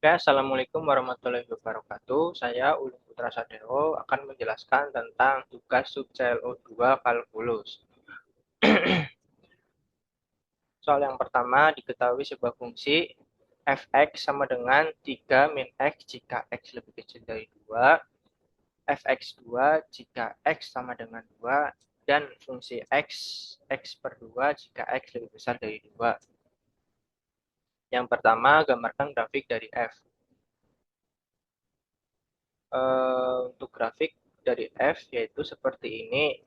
Oke, Assalamualaikum warahmatullahi wabarakatuh. Saya Ulum Putra Sadeo akan menjelaskan tentang tugas sub CLO2 kalkulus. Soal yang pertama, diketahui sebuah fungsi fx sama dengan 3 min x jika x lebih kecil dari 2, fx2 jika x sama dengan 2, dan fungsi x per 2 jika x lebih besar dari 2. Yang pertama, gambarkan grafik dari f. Untuk grafik dari F yaitu seperti ini.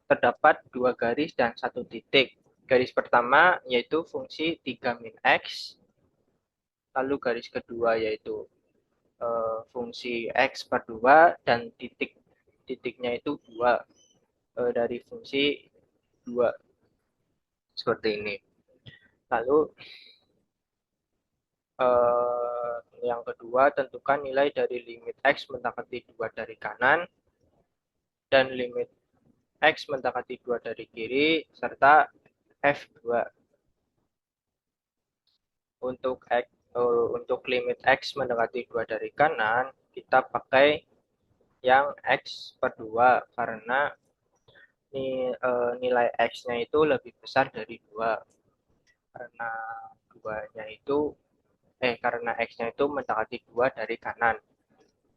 Terdapat dua garis dan satu titik. Garis pertama yaitu fungsi 3 min X, lalu garis kedua yaitu fungsi X per 2 dan titiknya itu 2 dari fungsi 2 seperti ini. Lalu yang kedua, tentukan nilai dari limit X mendekati 2 dari kanan dan limit X mendekati 2 dari kiri serta F2. Untuk limit X mendekati 2 dari kanan, kita pakai yang X per 2 karena nilai X-nya itu lebih besar dari 2. Karena 2-nya itu karena X-nya itu mendekati 2 dari kanan.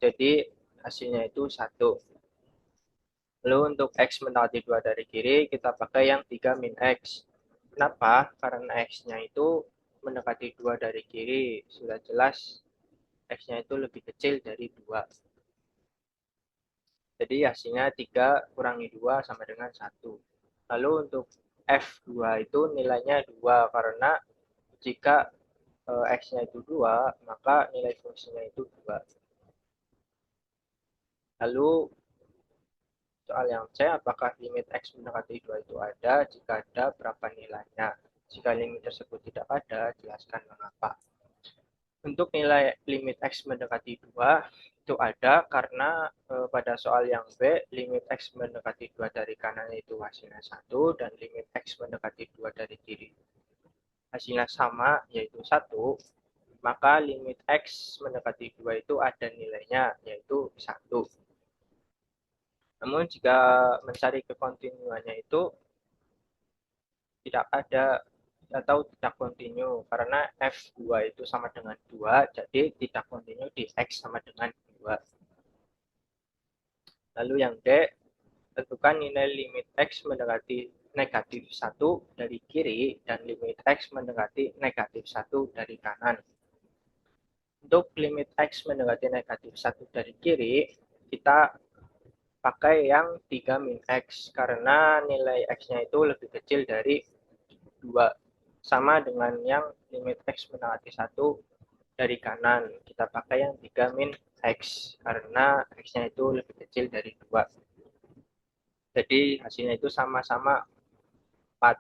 Jadi hasilnya itu 1. Lalu untuk X mendekati 2 dari kiri, kita pakai yang 3 min X. Kenapa? Karena X-nya itu mendekati 2 dari kiri. Sudah jelas X-nya itu lebih kecil dari 2. Jadi hasilnya 3 kurangi 2 sama dengan 1. Lalu untuk F2 itu nilainya 2 karena jika X-nya itu 2, maka nilai fungsinya itu 2. Lalu soal yang C, apakah limit X mendekati 2 itu ada? Jika ada, berapa nilainya? Jika limit tersebut tidak ada, jelaskan mengapa. Untuk nilai limit X mendekati 2 itu ada karena pada soal yang B, limit X mendekati 2 dari kanan itu hasilnya 1 dan limit X mendekati 2 dari kiri hasilnya sama yaitu 1, maka limit X mendekati 2 itu ada nilainya yaitu 1. Namun jika mencari kekontinuannya itu tidak ada atau tidak kontinu karena F2 itu sama dengan 2, jadi tidak kontinu di X sama dengan 2. Lalu yang D, tentukan nilai limit X mendekati negatif 1 dari kiri dan limit X mendekati negatif 1 dari kanan. Untuk limit X mendekati negatif 1 dari kiri, kita pakai yang 3 min X karena nilai X-nya itu lebih kecil dari 2. Sama dengan yang limit X mendekati 1 dari kanan. Kita pakai yang 3 min X karena X-nya itu lebih kecil dari 2. Jadi hasilnya itu sama-sama 4.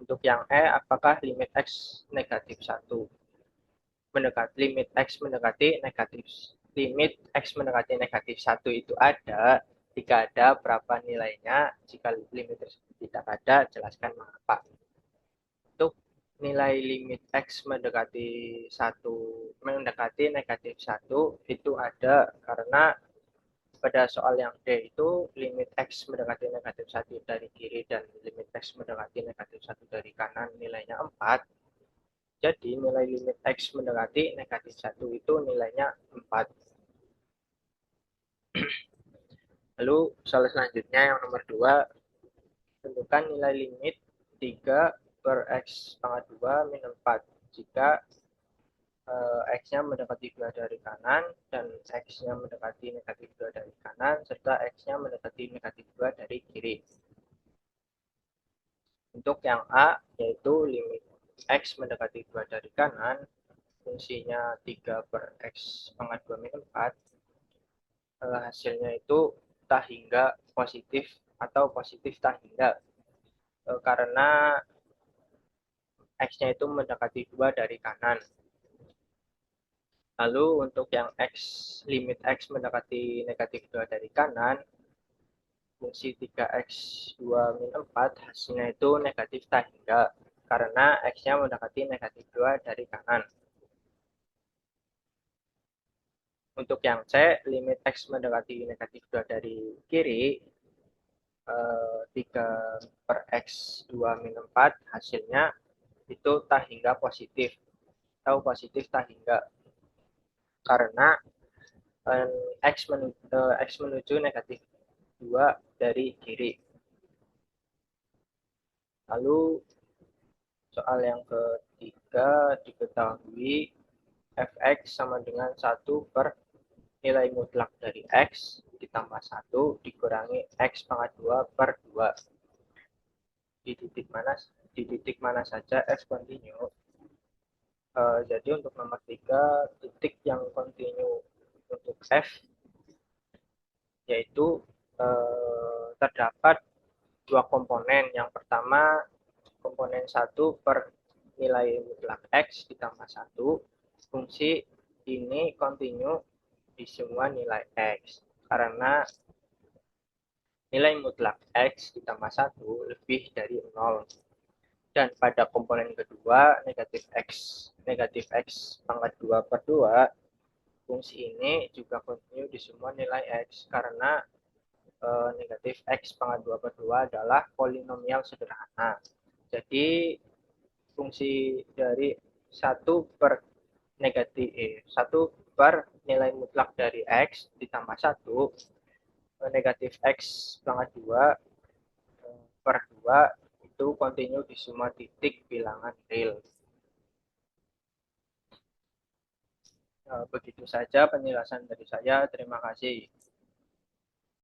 Untuk yang E, apakah limit X negatif 1? Mendekati limit X mendekati negatif limit X mendekati negatif 1 itu ada. Jika ada, berapa nilainya? Jika limit tersebut tidak ada, jelaskan mengapa. Untuk nilai limit X mendekati 1 mendekati negatif 1 itu ada karena pada soal yang D itu limit X mendekati negatif 1 dari kiri dan limit X mendekati negatif 1 dari kanan nilainya 4. Jadi nilai limit X mendekati negatif 1 itu nilainya 4. Lalu soal selanjutnya yang nomor 2, tentukan nilai limit 3 per X pangkat 2 min 4 jika X-nya mendekati 2 dari kanan dan X-nya mendekati negatif 2 dari kanan serta X-nya mendekati negatif 2 dari kiri. Untuk yang A, yaitu limit X mendekati 2 dari kanan, fungsinya 3 per X pangkat 2 min 4, hasilnya itu tak hingga positif atau positif tak hingga. Karena X-nya itu mendekati 2 dari kanan. Lalu untuk yang X, limit X mendekati negatif 2 dari kanan, fungsi 3x 2 min 4 hasilnya itu negatif tak hingga karena X-nya mendekati negatif 2 dari kanan. Untuk yang C, limit X mendekati negatif 2 dari kiri, 3 per X 2 min 4, hasilnya itu tak hingga positif. Tahu positif tak hingga, karena X menuju negatif 2 dari kiri. Lalu soal yang ketiga, diketahui fx sama dengan 1 per nilai mutlak dari X ditambah 1 dikurangi X pangkat 2 per 2. Di titik mana saja F kontinu. Jadi untuk nomor 3, titik yang kontinu untuk F yaitu terdapat dua komponen. Yang pertama komponen 1 per nilai mutlak X ditambah 1. Fungsi ini kontinu di semua nilai X. Karena nilai mutlak X ditambah 1 lebih dari 0. Dan pada komponen kedua, negatif X pangkat 2 per 2, fungsi ini juga kontinu di semua nilai X. Karena negatif X pangkat 2 per 2 adalah polinomial sederhana. Jadi fungsi dari 1 per nilai mutlak dari X ditambah 1 negatif X pangkat 2 per 2 itu kontinu di semua titik bilangan real. Begitu saja penjelasan dari saya. Terima kasih.